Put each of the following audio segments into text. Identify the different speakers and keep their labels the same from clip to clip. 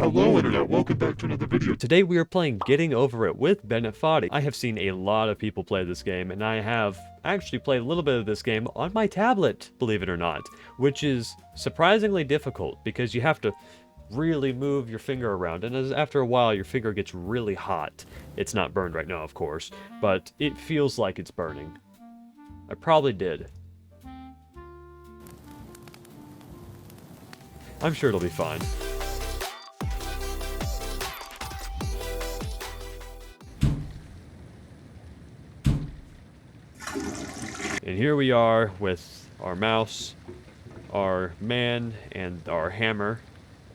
Speaker 1: Hello Internet, welcome back to another video.
Speaker 2: Today we are playing Getting Over It with Benefati. I have seen a lot of people play this game, and I have actually played a little bit of this game on my tablet, believe it or not, which is surprisingly difficult because you have to really move your finger around, and after a while your finger gets really hot. It's not burned right now, of course, but it feels like it's burning. I probably did. I'm sure it'll be fine. And here we are with our mouse, our man, and our hammer.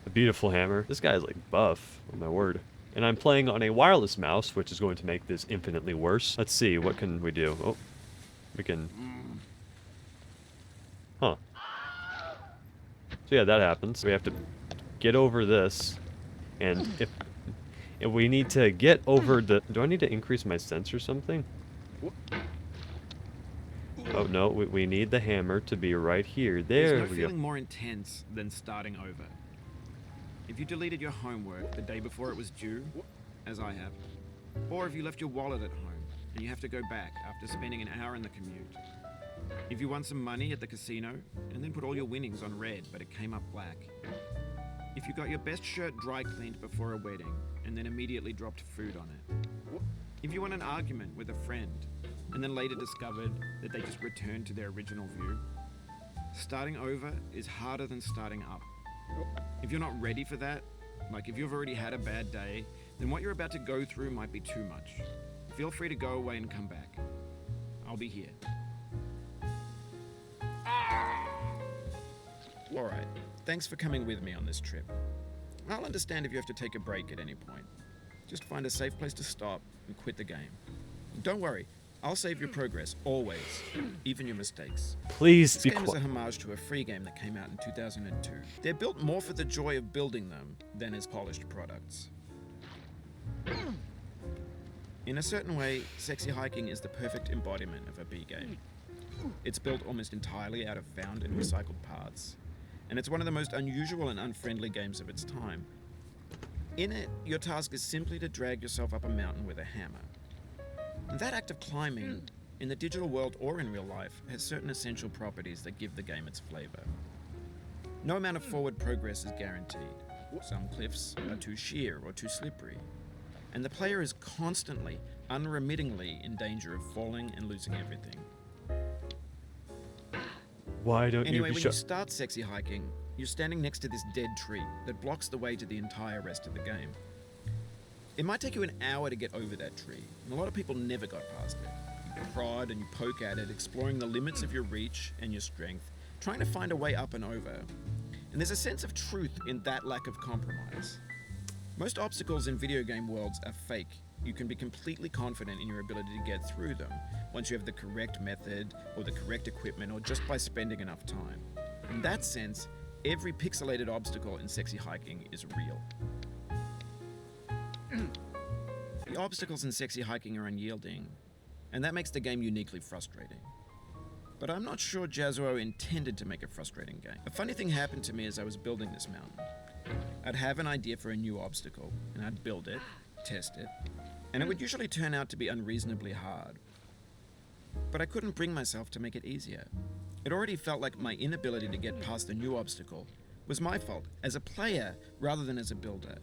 Speaker 2: A beautiful hammer. This guy's like buff, oh my word. And I'm playing on a wireless mouse, which is going to make this infinitely worse. Let's see, what can we do? Oh, we can... Huh. So yeah, that happens. We have to get over this. And if we need to get over the... Do I need to increase my sense or something? Oh no, we need the hammer to be right here. There
Speaker 3: There's no
Speaker 2: we
Speaker 3: feeling
Speaker 2: go.
Speaker 3: more intense than starting over. If you deleted your homework the day before it was due, as I have, or if you left your wallet at home and you have to go back after spending an hour in the commute. If you won some money at the casino and then put all your winnings on red but it came up black. If you got your best shirt dry cleaned before a wedding and then immediately dropped food on it. If you won an argument with a friend and then later discovered that they just returned to their original view. Starting over is harder than starting up. If you're not ready for that, like if you've already had a bad day, then what you're about to go through might be too much. Feel free to go away and come back. I'll be here. Alright, thanks for coming with me on this trip. I'll understand if you have to take a break at any point. Just find a safe place to stop and quit the game. Don't worry, I'll save your progress, always, even your mistakes.
Speaker 2: Please
Speaker 3: This
Speaker 2: be
Speaker 3: game is a
Speaker 2: quiet.
Speaker 3: homage to a free game that came out in 2002. They're built more for the joy of building them than as polished products. In a certain way, Sexy Hiking is the perfect embodiment of a B game. It's built almost entirely out of found and recycled parts, and it's one of the most unusual and unfriendly games of its time. In it, your task is simply to drag yourself up a mountain with a hammer. And that act of climbing, in the digital world or in real life, has certain essential properties that give the game its flavor. No amount of forward progress is guaranteed. Some cliffs are too sheer or too slippery, and the player is constantly, unremittingly in danger of falling and losing everything.
Speaker 2: Why don't
Speaker 3: Anyway,
Speaker 2: you
Speaker 3: when
Speaker 2: be
Speaker 3: you start Sexy Hiking, you're standing next to this dead tree that blocks the way to the entire rest of the game. It might take you an hour to get over that tree, and a lot of people never got past it. You prod and you poke at it, exploring the limits of your reach and your strength, trying to find a way up and over. And there's a sense of truth in that lack of compromise. Most obstacles in video game worlds are fake. You can be completely confident in your ability to get through them once you have the correct method or the correct equipment or just by spending enough time. In that sense, every pixelated obstacle in Sexy Hiking is real. The obstacles in Sexy Hiking are unyielding, and that makes the game uniquely frustrating. But I'm not sure Jazuo intended to make a frustrating game. A funny thing happened to me as I was building this mountain. I'd have an idea for a new obstacle, and I'd build it, test it, and it would usually turn out to be unreasonably hard. But I couldn't bring myself to make it easier. It already felt like my inability to get past the new obstacle was my fault as a player rather than as a builder.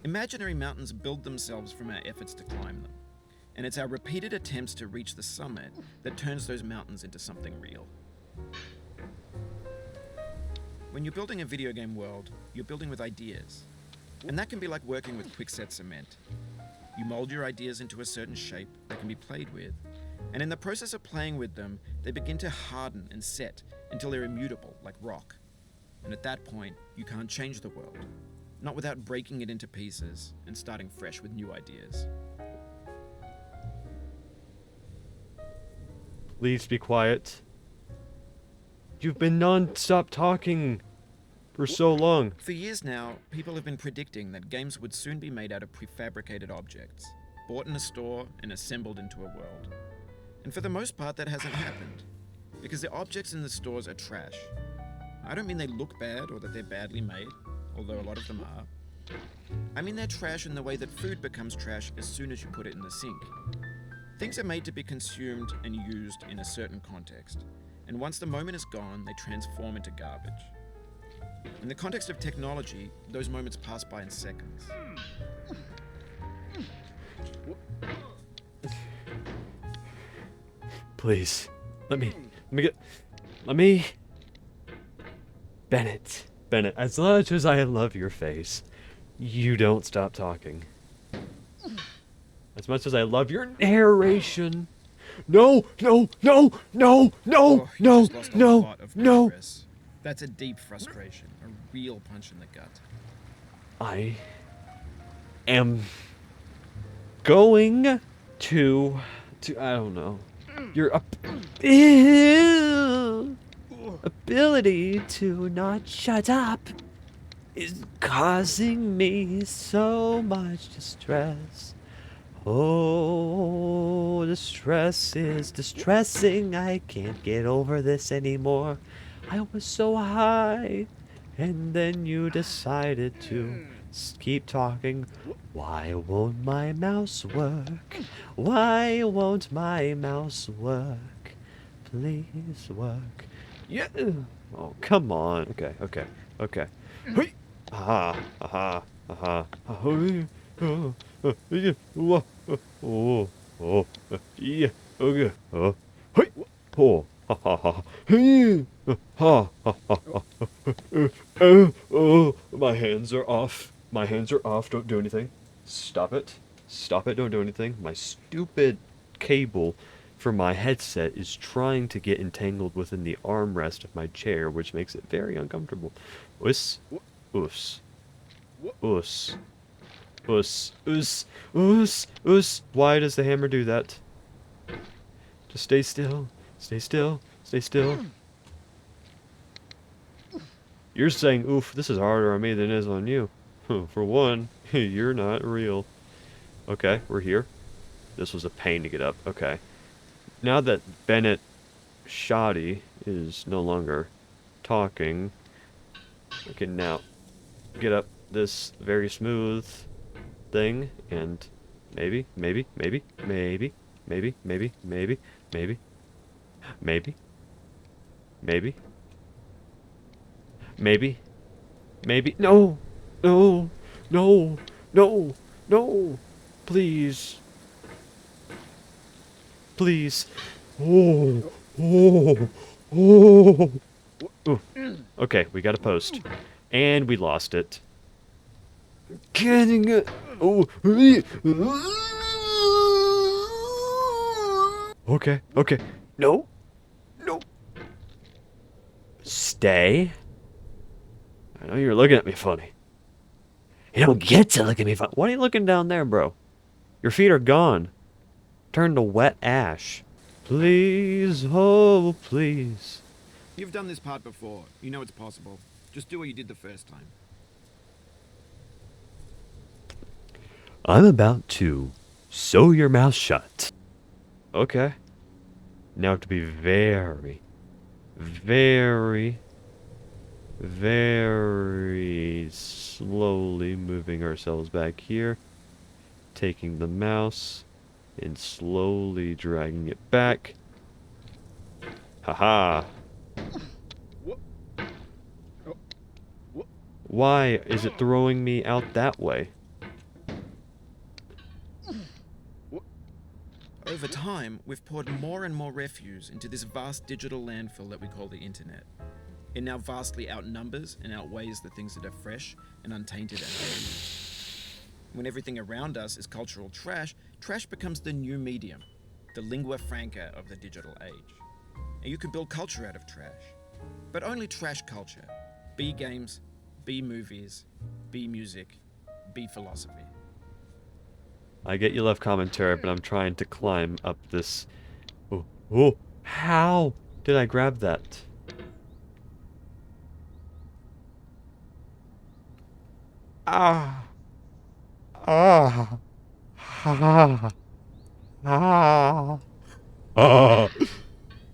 Speaker 3: Imaginary mountains build themselves from our efforts to climb them, and it's our repeated attempts to reach the summit that turns those mountains into something real. When you're building a video game world, you're building with ideas, and that can be like working with quickset cement. You mold your ideas into a certain shape that can be played with, and in the process of playing with them, they begin to harden and set until they're immutable, like rock. And at that point, you can't change the world. Not without breaking it into pieces and starting fresh with new ideas.
Speaker 2: Please be quiet. You've been non-stop talking for so long.
Speaker 3: For years now, people have been predicting that games would soon be made out of prefabricated objects, bought in a store and assembled into a world. And for the most part, that hasn't happened, because the objects in the stores are trash. I don't mean they look bad or that they're badly made, although a lot of them are. I mean they're trash in the way that food becomes trash as soon as you put it in the sink. Things are made to be consumed and used in a certain context, and once the moment is gone, they transform into garbage. In the context of technology, those moments pass by in seconds.
Speaker 2: Please, let me Bennett, as much as I love your face, you don't stop talking. As much as I love your narration. No, no, no, no, no,
Speaker 3: You
Speaker 2: no,
Speaker 3: just lost a
Speaker 2: no,
Speaker 3: lot of
Speaker 2: no.
Speaker 3: progress. That's a deep frustration, a real punch in the gut.
Speaker 2: I am going to I don't know. Your ability to not shut up is causing me so much distress. Oh, the stress is distressing. I can't get over this anymore. I was so high, and then you decided to keep talking. Why won't my mouse work? Why won't my mouse work? Please work. Yeah. Oh, come on. Okay, okay, okay. Hey. Aha, aha, aha. Yeah. Oh, oh, yeah. Okay. Hey. Oh, ha ha ha. Hey. Ha ha ha ha. Oh, my hands are off. My hands are off. Don't do anything. Stop it. Stop it. Don't do anything. My stupid cable for my headset is trying to get entangled within the armrest of my chair, which makes it very uncomfortable. Us. Us. Us. Us. Us. Us. Us. Why does the hammer do that? Just stay still. Stay still. Stay still. You're saying, oof, this is harder on me than it is on you. For one, you're not real. Okay, we're here. This was a pain to get up. Okay. Now that Bennett Shoddy is no longer talking, we can now get up this very smooth thing and maybe, maybe, maybe, maybe, maybe, maybe, maybe, maybe, maybe, maybe, maybe, maybe, no, no, no, no, no, please, please, oh, oh, oh, ooh. Okay, we got a post, and we lost it. Getting it, oh, okay, okay, no, no, stay. I know you're looking at me funny. You don't get to look at me funny. What are you looking down there, bro? Your feet are gone. Turned to wet ash. Please, oh, please.
Speaker 3: You've done this part before. You know it's possible. Just do what you did the first time.
Speaker 2: I'm about to sew your mouth shut. Okay. Now to be very, very, very slowly moving ourselves back here. Taking the mouse and slowly dragging it back. Haha. Why is it throwing me out that way?
Speaker 3: Over time, we've poured more and more refuse into this vast digital landfill that we call the internet. It now vastly outnumbers and outweighs the things that are fresh and untainted and unused. When everything around us is cultural trash, trash becomes the new medium, the lingua franca of the digital age. And you can build culture out of trash. But only trash culture. Be games, be movies, be music, be philosophy.
Speaker 2: I get you love commentary, but I'm trying to climb up this. Oh, oh, how did I grab that? Ah. Ah. Ah. Ah. Ah.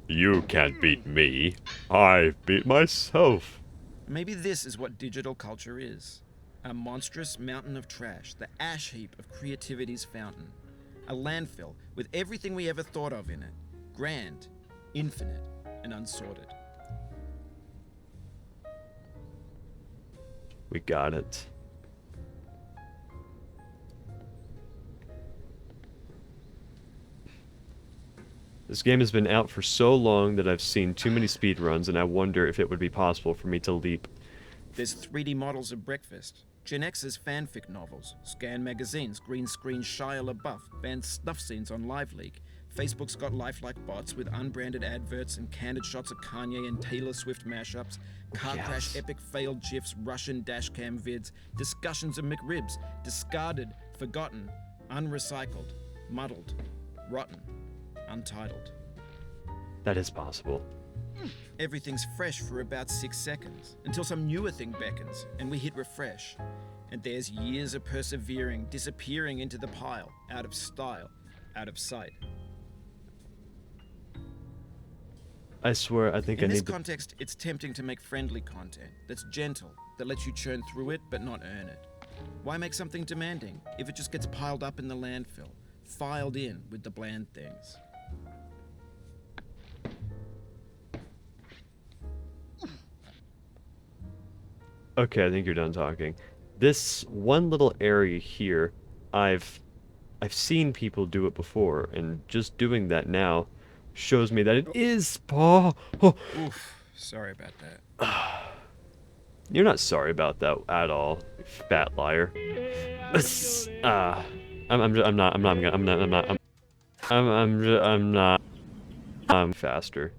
Speaker 2: You can't beat me. I've beat myself.
Speaker 3: Maybe this is what digital culture is. A monstrous mountain of trash, the ash heap of creativity's fountain. A landfill with everything we ever thought of in it. Grand, infinite, and unsorted.
Speaker 2: We got it. This game has been out for so long that I've seen too many speedruns, and I wonder if it would be possible for me to leap.
Speaker 3: There's 3D models of breakfast, Gen X's fanfic novels, scan magazines, green screen Shia LaBeouf, banned snuff scenes on LiveLeak. Facebook's got lifelike bots with unbranded adverts and candid shots of Kanye and Taylor Swift mashups, car crash epic failed GIFs, Russian dashcam vids, discussions of McRibs, discarded, forgotten, unrecycled, muddled, rotten, untitled.
Speaker 2: That is possible.
Speaker 3: Everything's fresh for about 6 seconds, until some newer thing beckons, and we hit refresh. And there's years of persevering, disappearing into the pile, out of style, out of sight.
Speaker 2: I swear, I think I
Speaker 3: In this
Speaker 2: need to...
Speaker 3: context, it's tempting to make friendly content that's gentle, that lets you churn through it but not earn it. Why make something demanding if it just gets piled up in the landfill, filed in with the bland things?
Speaker 2: Okay, I think you're done talking. This one little area here, I've seen people do it before, and just doing that now shows me that it is... Oh.
Speaker 3: Oof, sorry about that.
Speaker 2: You're not sorry about that at all, you fat liar. I'm faster.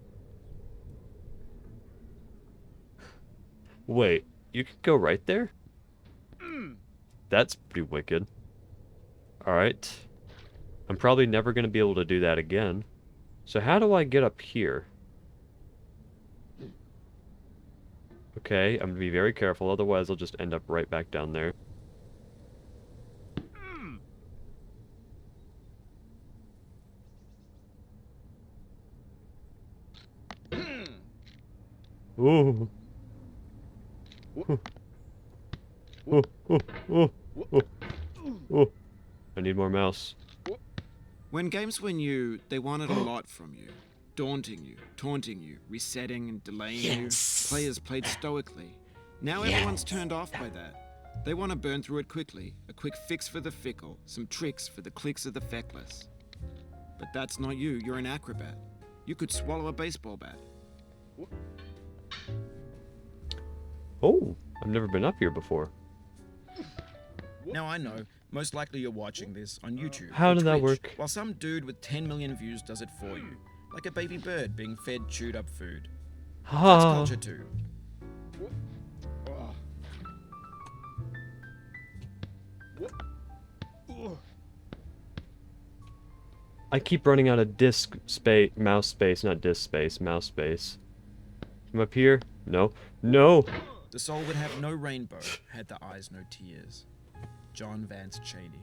Speaker 2: Wait, you could go right there? That's pretty wicked. Alright. I'm probably never going to be able to do that again. So how do I get up here? Okay, I'm going to be very careful, otherwise I'll just end up right back down there. Ooh. I need more mouse.
Speaker 3: When games were new, they wanted a lot from you. Daunting you, taunting you, resetting and delaying you. Players played stoically. Now everyone's turned off by that. They want to burn through it quickly. A quick fix for the fickle. Some tricks for the clicks of the feckless. But that's not you. You're an acrobat. You could swallow a baseball bat.
Speaker 2: Oh, I've never been up here before.
Speaker 3: Now I know, most likely you're watching this on YouTube.
Speaker 2: How
Speaker 3: or
Speaker 2: did that
Speaker 3: Twitch,
Speaker 2: work?
Speaker 3: While some dude with 10 million views does it for you. Like a baby bird being fed chewed up food. That's culture too.
Speaker 2: I keep running out of disk space, mouse space, not disk space, mouse space. From up here? No. No!
Speaker 3: The soul would have no rainbow, had the eyes no tears. John Vance Cheney.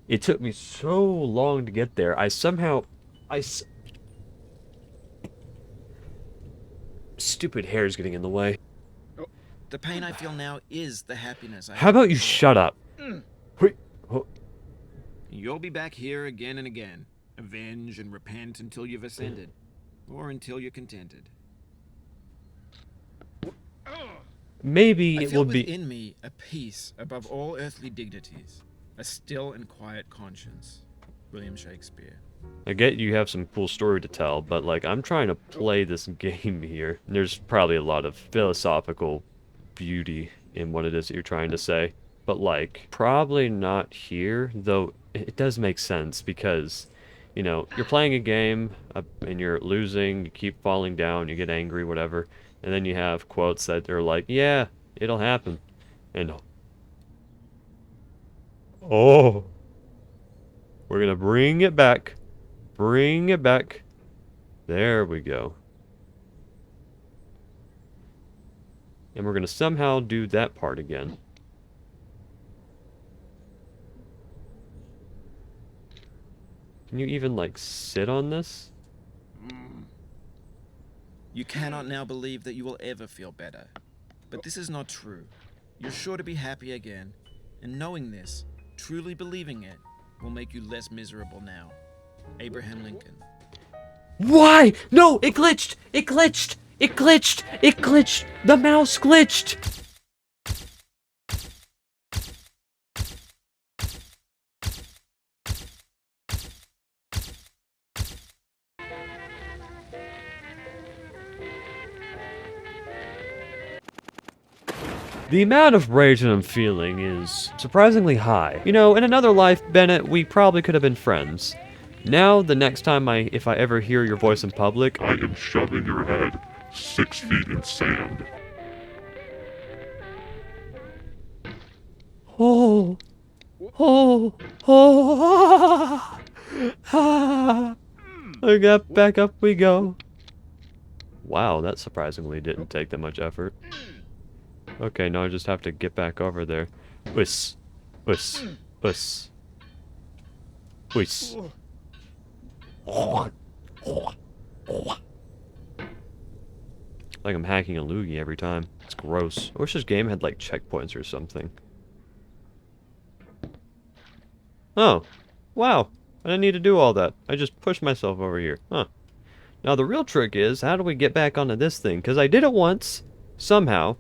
Speaker 2: It took me so long to get there. Stupid hair's getting in the way.
Speaker 3: The pain I feel now is the happiness I
Speaker 2: How about you shut up? Wait. Oh.
Speaker 3: You'll be back here again and again. Avenge and repent until you've ascended. Or until you're contented.
Speaker 2: Maybe
Speaker 3: I
Speaker 2: it
Speaker 3: feel
Speaker 2: will be...
Speaker 3: within me a peace above all earthly dignities. A still and quiet conscience. William Shakespeare.
Speaker 2: I get you have some cool story to tell, but like I'm trying to play this game here. And there's probably a lot of philosophical beauty in what it is that you're trying to say. But like, probably not here, though it does make sense because, you know, you're playing a game and you're losing, you keep falling down, you get angry, whatever. And then you have quotes that are like, yeah, it'll happen. And oh, we're gonna bring it back. Bring it back. There we go. And we're gonna somehow do that part again. Can you even, like, sit on this?
Speaker 3: You cannot now believe that you will ever feel better. But this is not true. You're sure to be happy again. And knowing this, truly believing it, will make you less miserable now. Abraham Lincoln.
Speaker 2: Why? No, it glitched! It glitched! It glitched! It glitched! The mouse glitched! The amount of rage that I'm feeling is surprisingly high. You know, in another life, Bennett, we probably could have been friends. Now, the next time if I ever hear your voice in public,
Speaker 1: I am shoving your head 6 feet in sand.
Speaker 2: oh, I got back up we go. Wow, that surprisingly didn't take that much effort. Okay, now I just have to get back over there. Whis. Whis. Whis. Whis. Like I'm hacking a loogie every time. It's gross. I wish this game had like checkpoints or something. Oh. Wow. I didn't need to do all that. I just pushed myself over here. Huh. Now the real trick is, how do we get back onto this thing? Because I did it once. Somehow.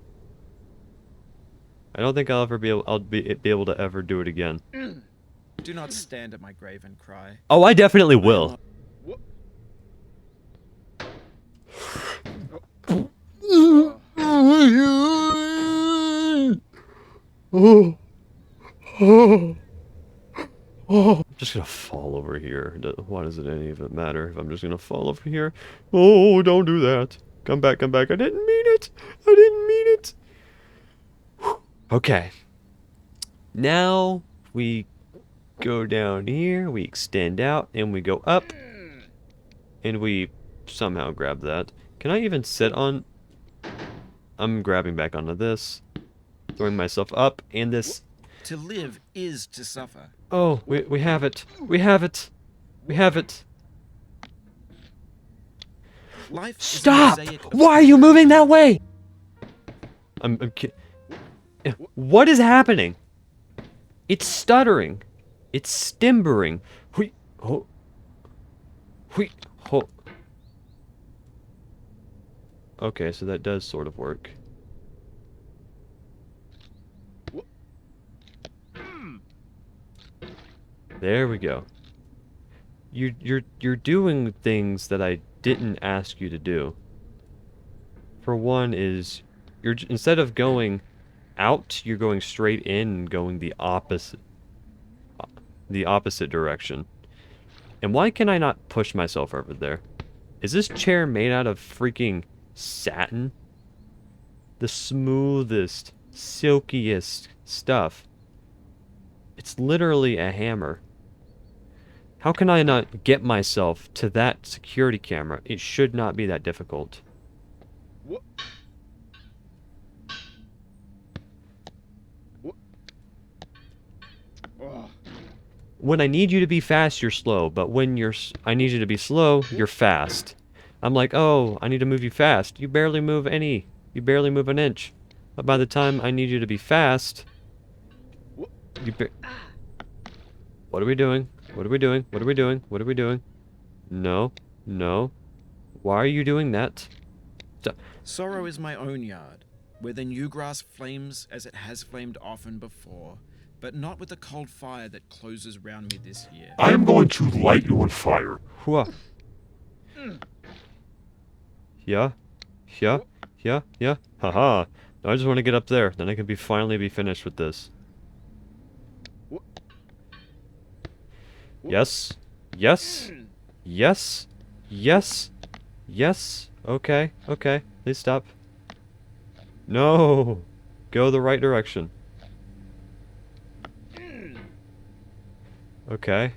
Speaker 2: I don't think I'll be able to ever do it again.
Speaker 3: Do not stand at my grave and cry.
Speaker 2: Oh, I definitely will. I'm just gonna fall over here. Why does it any of it matter if I'm just gonna fall over here? Oh, don't do that. Come back, come back. I didn't mean it. I didn't mean it. Okay. Now we go down here, we extend out, and we go up. And we somehow grab that. Can I even sit on... I'm grabbing back onto this. Throwing myself up, and this...
Speaker 3: To live is to suffer.
Speaker 2: Oh, we have it. We have it. We have it.
Speaker 3: Life is a
Speaker 2: Stop!
Speaker 3: mosaic of
Speaker 2: Why are you moving that way? I'm What is happening? It's stuttering. It's stimbering. Hui, ho. Hui, ho. Okay, so that does sort of work. There we go. You're doing things that I didn't ask you to do. For one is instead of going out, you're going straight in and going the opposite direction. And why can I not push myself over there? Is this chair made out of freaking satin? The smoothest, silkiest stuff. It's literally a hammer. How can I not get myself to that security camera? It should not be that difficult. When I need you to be fast, you're slow. But when I need you to be slow, you're fast. I'm like, oh, I need to move you fast. You barely move any. You barely move an inch. But by the time I need you to be fast, what are we doing? What are we doing? What are we doing? What are we doing? No. No. Why are you doing that?
Speaker 3: Sorrow is my own yard, where the new grass flames as it has flamed often before, but not with the cold fire that closes round me this year.
Speaker 1: I am going to light you on fire.
Speaker 2: Hua. Yeah. Yeah. Yeah. Yeah. Haha. I just want to get up there. Then I can finally be finished with this. Yes. Yes. Yes. Yes. Yes. Okay. Okay. Please stop. No. Go the right direction. Okay.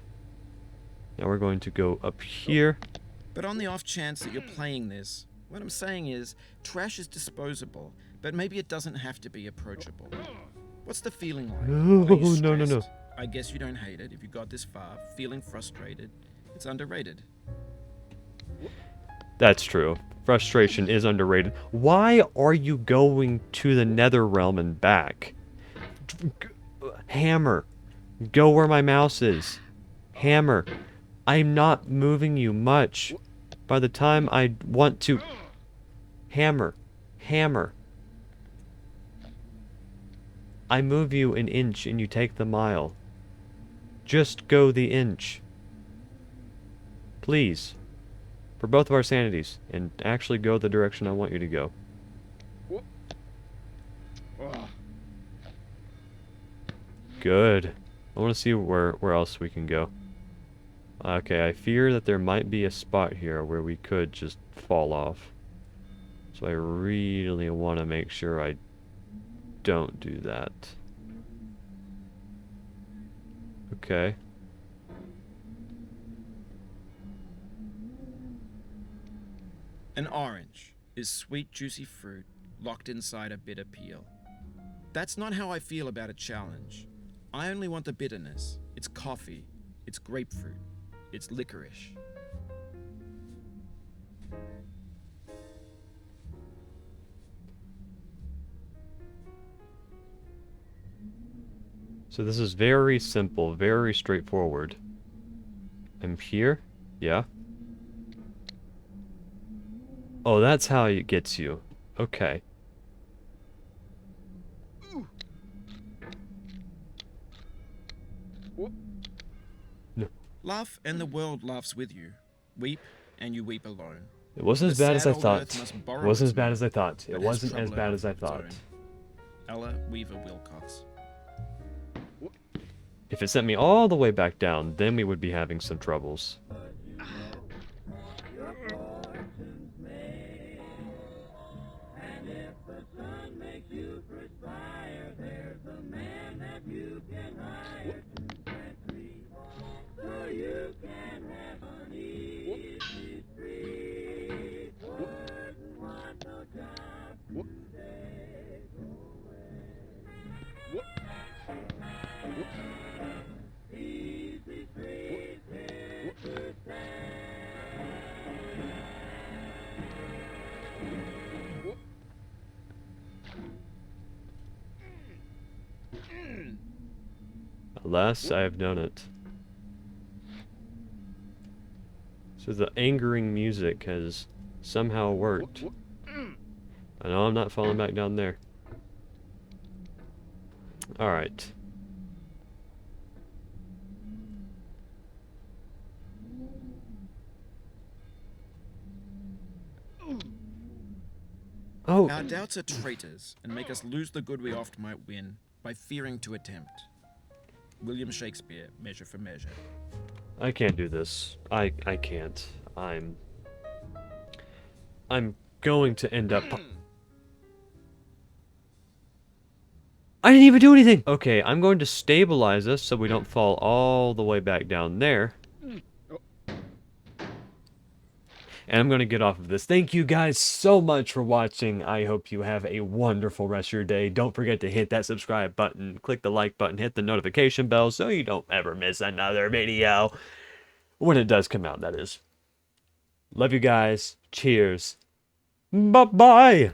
Speaker 2: Now we're going to go up here.
Speaker 3: But on the off chance that you're playing this, what I'm saying is, trash is disposable, but maybe it doesn't have to be approachable. What's the feeling like?
Speaker 2: No,
Speaker 3: Are you
Speaker 2: no, no, no.
Speaker 3: stressed? I guess you don't hate it if you got this far, feeling frustrated. It's underrated.
Speaker 2: That's true. Frustration is underrated. Why are you going to the nether realm and back? Hammer. Go where my mouse is. Hammer. I'm not moving you much. By the time I want to... Hammer. Hammer. I move you an inch and you take the mile. Just go the inch. Please. For both of our sanities. And actually go the direction I want you to go. Good. I want to see where else we can go. Okay, I fear that there might be a spot here where we could just fall off. So I really want to make sure I don't do that. Okay.
Speaker 3: An orange is sweet, juicy fruit locked inside a bitter peel. That's not how I feel about a challenge. I only want the bitterness. It's coffee. It's grapefruit. It's licorice.
Speaker 2: So this is very simple, very straightforward. I'm here? Yeah. Oh, that's how it gets you. Okay. No.
Speaker 3: Laugh and the world laughs with you. Weep and you weep alone.
Speaker 2: It wasn't as
Speaker 3: The
Speaker 2: bad as
Speaker 3: sad
Speaker 2: I
Speaker 3: old
Speaker 2: thought.
Speaker 3: earth must
Speaker 2: It
Speaker 3: borrow
Speaker 2: wasn't
Speaker 3: its
Speaker 2: as bad
Speaker 3: milk,
Speaker 2: as I thought. It
Speaker 3: but has
Speaker 2: wasn't as
Speaker 3: trouble
Speaker 2: bad as I
Speaker 3: of its
Speaker 2: thought.
Speaker 3: own. Ella Weaver Wilcox.
Speaker 2: If it sent me all the way back down, then we would be having some troubles. Alas, I have done it. So the angering music has somehow worked. I know I'm not falling back down there. Alright. Oh!
Speaker 3: Our doubts are traitors and make us lose the good we oft might win by fearing to attempt. William Shakespeare, Measure for Measure.
Speaker 2: I can't do this. I can't. I'm going to end up... I didn't even do anything! Okay, I'm going to stabilize us so we don't fall all the way back down there. And I'm going to get off of this. Thank you guys so much for watching. I hope you have a wonderful rest of your day. Don't forget to hit that subscribe button, click the like button, hit the notification bell so you don't ever miss another video. When it does come out, that is. Love you guys. Cheers. Bye-bye.